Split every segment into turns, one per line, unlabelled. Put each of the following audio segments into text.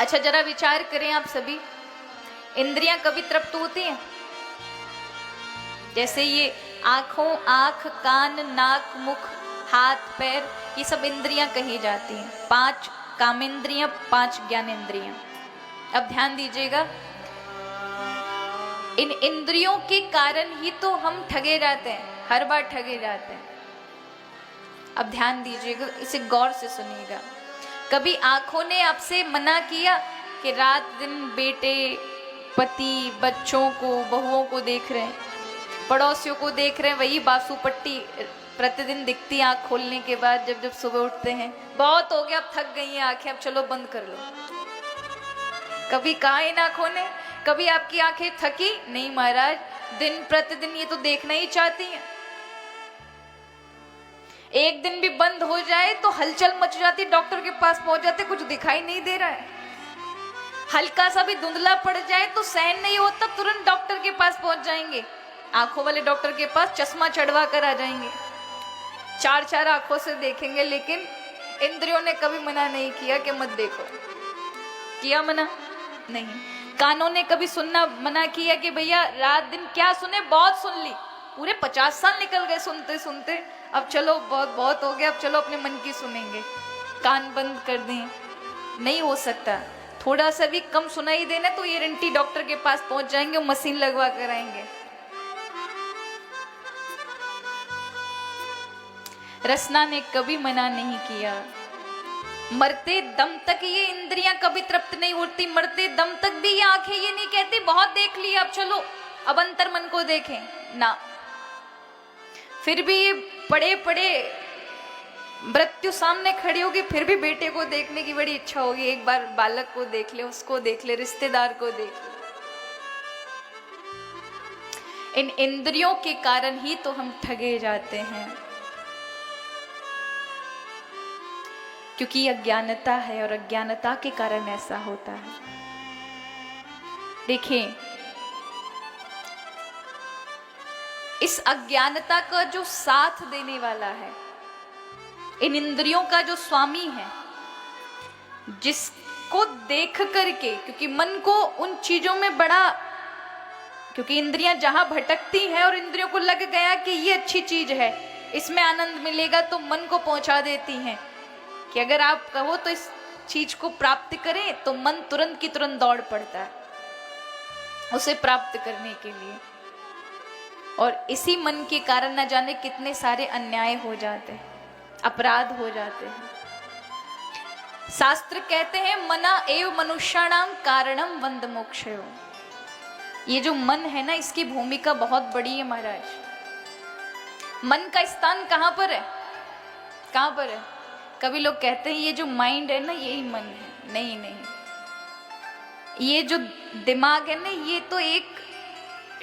अच्छा जरा विचार करें आप सभी, इंद्रियां कभी तृप्त होती हैं? जैसे ये आंख, कान, नाक, मुख, हाथ, पैर, ये सब इंद्रियां कही जाती हैं। 5 कामेंद्रियां, 5 ज्ञानेंद्रियां। अब ध्यान दीजिएगा, इन इंद्रियों के कारण ही तो हम ठगे जाते हैं, हर बार ठगे जाते हैं। अब ध्यान दीजिएगा, इसे गौर से सुनिएगा। कभी आंखों ने आपसे मना किया कि रात दिन बेटे, पति, बच्चों को, बहुओं को देख रहे हैं, पड़ोसियों को देख रहे हैं, वही बासु पट्टी प्रतिदिन दिखती है आंख खोलने के बाद, जब जब सुबह उठते हैं, बहुत हो गया अब थक गई हैं आंखें, अब चलो बंद कर लो। कभी कहा इन आंखों ने? कभी आपकी आंखें थकी? नहीं महाराज, दिन प्रतिदिन ये तो देखना ही चाहती हैं। एक दिन भी बंद हो जाए तो हलचल मच जाती, डॉक्टर के पास पहुंच जाते, कुछ दिखाई नहीं दे रहा है। हल्का सा भी धुंधला पड़ जाए तो सहन नहीं होता, तुरंत डॉक्टर के पास पहुंच जाएंगे, आंखों वाले डॉक्टर के पास चश्मा चढ़वा कर आ जाएंगे, 4 आंखों से देखेंगे। लेकिन इंद्रियों ने कभी मना नहीं किया कि मत देखो। किया मना? नहीं। कानों ने कभी सुनना मना किया कि भैया रात दिन क्या सुने, बहुत सुन ली, पूरे 50 साल निकल गए सुनते सुनते, अब चलो बहुत हो गया, अब चलो अपने मन की सुनेंगे, कान बंद कर दें। नहीं हो सकता। थोड़ा सा भी कम सुनाई देना तो ये रंटी डॉक्टर के पास पहुंच जाएंगे, मशीन लगवा कर आएंगे। रसना ने कभी मना नहीं किया। मरते दम तक ये इंद्रियां कभी तृप्त नहीं होती, मरते दम तक भी ये आंखें ये नहीं कहती बहुत देख लिया, अब चलो अब अंतर मन को देखें ना। फिर भी ये पड़े पड़े मृत्यु सामने खड़ी होगी, फिर भी बेटे को देखने की बड़ी इच्छा होगी, एक बार बालक को देख ले, उसको देख ले, रिश्तेदार को देख ले। इन इंद्रियों के कारण ही तो हम ठगे जाते हैं, क्योंकि अज्ञानता है और अज्ञानता के कारण ऐसा होता है। देखिए, इस अज्ञानता का जो साथ देने वाला है, इन इंद्रियों का जो स्वामी है, जिसको देख करके, क्योंकि मन को उन चीजों में बड़ा, क्योंकि इंद्रियां जहां भटकती हैं और इंद्रियों को लग गया कि ये अच्छी चीज है, इसमें आनंद मिलेगा, तो मन को पहुंचा देती हैं कि अगर आप कहो तो इस चीज को प्राप्त करें, तो मन तुरंत की तुरंत दौड़ पड़ता है उसे प्राप्त करने के लिए। और इसी मन के कारण न जाने कितने सारे अन्याय हो जाते हैं, अपराध हो जाते हैं। शास्त्र कहते हैं मना एव मनुष्याणाम कारणम वंद मोक्षयो। ये जो मन है ना, इसकी भूमिका बहुत बड़ी है महाराज। मन का स्थान कहां पर है? कहां पर है? कभी लोग कहते हैं ये जो माइंड है ना, यही मन है। नहीं नहीं, ये जो दिमाग है ना, ये तो एक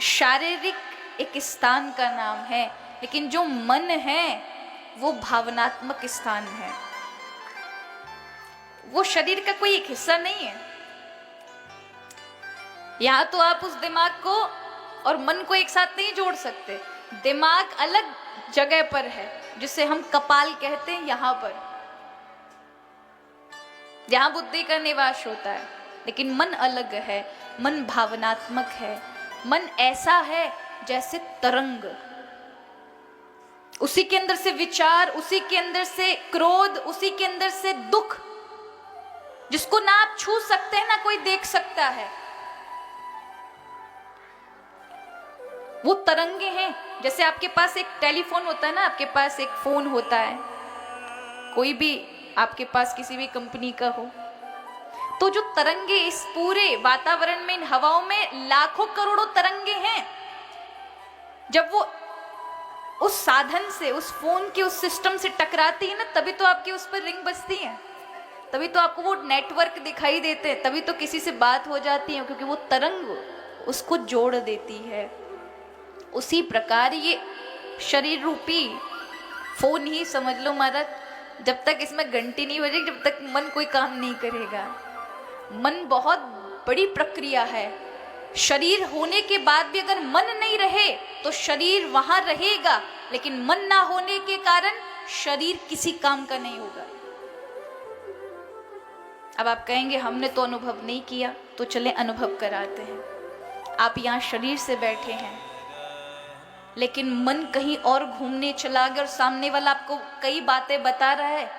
शारीरिक एक स्थान का नाम है, लेकिन जो मन है वो भावनात्मक स्थान है, वो शरीर का कोई एक हिस्सा नहीं है। यहां तो आप उस दिमाग को और मन को एक साथ नहीं जोड़ सकते। दिमाग अलग जगह पर है, जिसे हम कपाल कहते हैं, यहां पर, जहां बुद्धि का निवास होता है। लेकिन मन अलग है, मन भावनात्मक है। मन ऐसा है जैसे तरंग, उसी के अंदर से विचार, उसी के अंदर से क्रोध, उसी के अंदर से दुख, जिसको ना आप छू सकते हैं ना कोई देख सकता है, वो तरंगे हैं। जैसे आपके पास एक टेलीफोन होता है ना, आपके पास एक फोन होता है, कोई भी आपके पास किसी भी कंपनी का हो, तो जो तरंगे इस पूरे वातावरण में, इन हवाओं में लाखों करोड़ों तरंगे हैं, जब वो उस साधन से, उस फोन के उस सिस्टम से टकराती है ना, तभी तो आपकी उस पर रिंग बजती है, तभी तो आपको वो नेटवर्क दिखाई देते हैं, तभी तो किसी से बात हो जाती है, क्योंकि वो तरंग उसको जोड़ देती है। उसी प्रकार ये शरीर रूपी फोन ही समझ लो महाराज, जब तक इसमें घंटी नहीं बजेगी, जब तक मन कोई काम नहीं करेगा। मन बहुत बड़ी प्रक्रिया है। शरीर होने के बाद भी अगर मन नहीं रहे तो शरीर वहां रहेगा, लेकिन मन ना होने के कारण शरीर किसी काम का नहीं होगा। अब आप कहेंगे हमने तो अनुभव नहीं किया, तो चले अनुभव कराते हैं। आप यहाँ शरीर से बैठे हैं, लेकिन मन कहीं और घूमने चला गया और सामने वाला आपको कई बातें बता रहा है,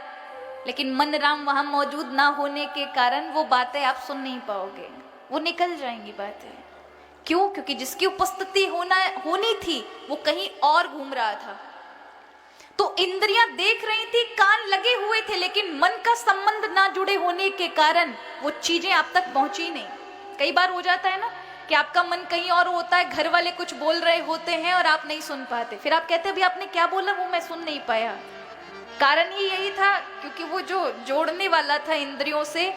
लेकिन मन राम वहां मौजूद ना होने के कारण वो बातें आप सुन नहीं पाओगे, वो निकल जाएंगी बातें। क्यों? क्योंकि जिसकी उपस्थिति होनी थी वो कहीं और घूम रहा था। तो इंद्रियां देख रही थी, कान लगे हुए थे, लेकिन मन का संबंध ना जुड़े होने के कारण वो चीजें आप तक पहुंची नहीं। कई बार हो जाता है ना कि आपका मन कहीं और होता है, घर वाले कुछ बोल रहे होते हैं और आप नहीं सुन पाते, फिर आप कहते हैं अभी आपने क्या बोला वो मैं सुन नहीं पाया। कारण ही यही था क्योंकि वो जो जोड़ने वाला था इंद्रियों से,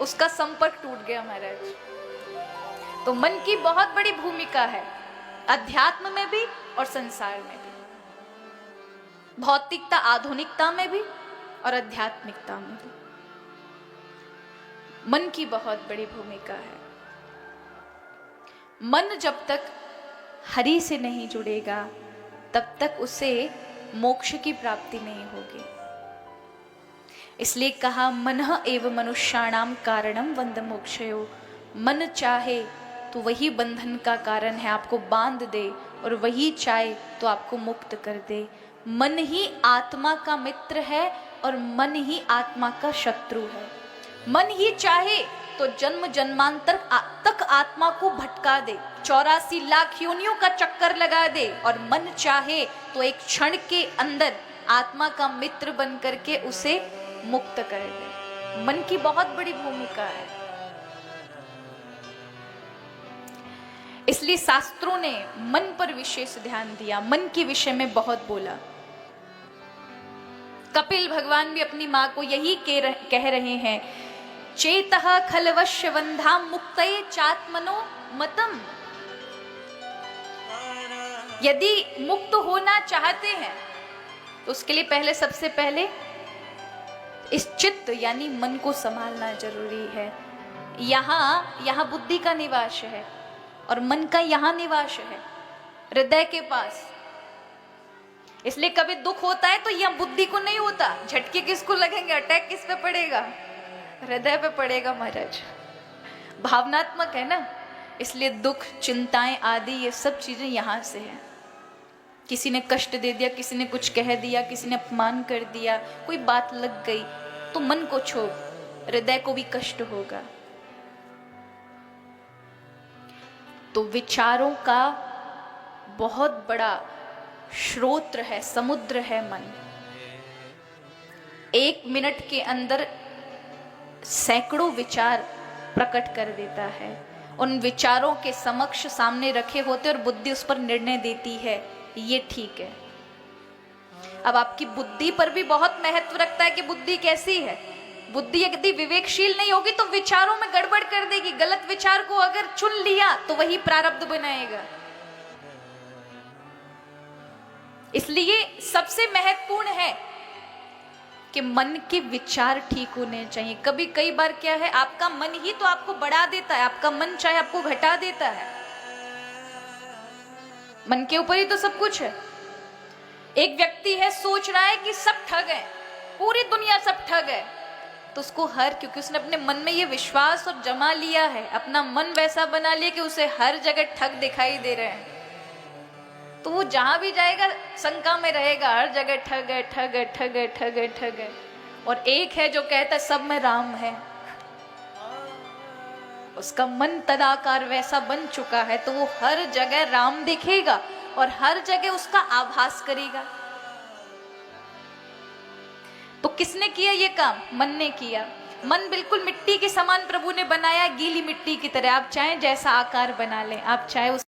उसका संपर्क टूट गया महाराज। तो मन की बहुत बड़ी भूमिका है, अध्यात्म में भी और संसार में भी, भौतिकता आधुनिकता में भी और आध्यात्मिकता में भी मन की बहुत बड़ी भूमिका है। मन जब तक हरि से नहीं जुड़ेगा तब तक उसे मोक्ष की प्राप्ति नहीं होगी। इसलिए कहा मनः एव मनुष्याणाम कारणम बंध मोक्षयो। मन चाहे तो वही बंधन का कारण है, आपको बांध दे, और वही चाहे तो आपको मुक्त कर दे। मन ही आत्मा का मित्र है और मन ही आत्मा का शत्रु है। मन ही चाहे तो जन्म जन्मांतर तक आत्मा को भटका दे, 84 लाख योनियों का चक्कर लगा दे, और मन चाहे तो एक क्षण के अंदर आत्मा का मित्र बन करके उसे मुक्त कर दे। मन की बहुत बड़ी भूमिका है। इसलिए शास्त्रों ने मन पर विशेष ध्यान दिया, मन के विषय में बहुत बोला। कपिल भगवान भी अपनी मां को यही कह रहे हैं, चेतः खलवश्य वंधा मुक्तये चात्मनो मतम। यदि मुक्त होना चाहते हैं तो उसके लिए पहले सबसे पहले इस चित्त यानी मन को संभालना जरूरी है। यहाँ बुद्धि का निवास है और मन का यहाँ निवास है, हृदय के पास। इसलिए कभी दुख होता है तो यह बुद्धि को नहीं होता, झटके किसको लगेंगे, अटैक किस पे पड़ेगा, हृदय पे पड़ेगा महाराज। भावनात्मक है ना, इसलिए दुख चिंताएं आदि ये सब चीजें यहां से हैं। किसी ने कष्ट दे दिया, किसी ने कुछ कह दिया, किसी ने अपमान कर दिया, कोई बात लग गई तो मन को क्षोभ, हृदय को भी कष्ट होगा। तो विचारों का बहुत बड़ा स्रोत है, समुद्र है मन। 1 मिनट के अंदर सैकड़ों विचार प्रकट कर देता है। उन विचारों के समक्ष सामने रखे होते और बुद्धि उस पर निर्णय देती है, ये ठीक है। अब आपकी बुद्धि पर भी बहुत महत्व रखता है कि बुद्धि कैसी है। बुद्धि यदि विवेकशील नहीं होगी तो विचारों में गड़बड़ कर देगी। गलत विचार को अगर चुन लिया तो वही प्रारब्ध बनाएगा। इसलिए सबसे महत्वपूर्ण है कि मन के विचार ठीक होने चाहिए। कई बार क्या है, आपका मन ही तो आपको बढ़ा देता है, आपका मन चाहे आपको घटा देता है। मन के ऊपर ही तो सब कुछ है। एक व्यक्ति है, सोच रहा है कि सब ठग है, पूरी दुनिया सब ठग है, तो उसको क्योंकि उसने अपने मन में ये विश्वास और जमा लिया है, अपना मन वैसा बना लिया कि उसे हर जगह ठग दिखाई दे रहे हैं, तो वो जहां भी जाएगा शंका में रहेगा, हर जगह ठग है, ठग है, ठग है, ठग है, ठग है। और एक है जो कहता है सब में राम है, उसका मन तदाकार वैसा बन चुका है तो वो हर जगह राम दिखेगा और हर जगह उसका आभास करेगा। तो किसने किया ये काम? मन ने किया। मन बिल्कुल मिट्टी के समान प्रभु ने बनाया, गीली मिट्टी की तरह। आप चाहे जैसा आकार बना लें, आप चाहे उस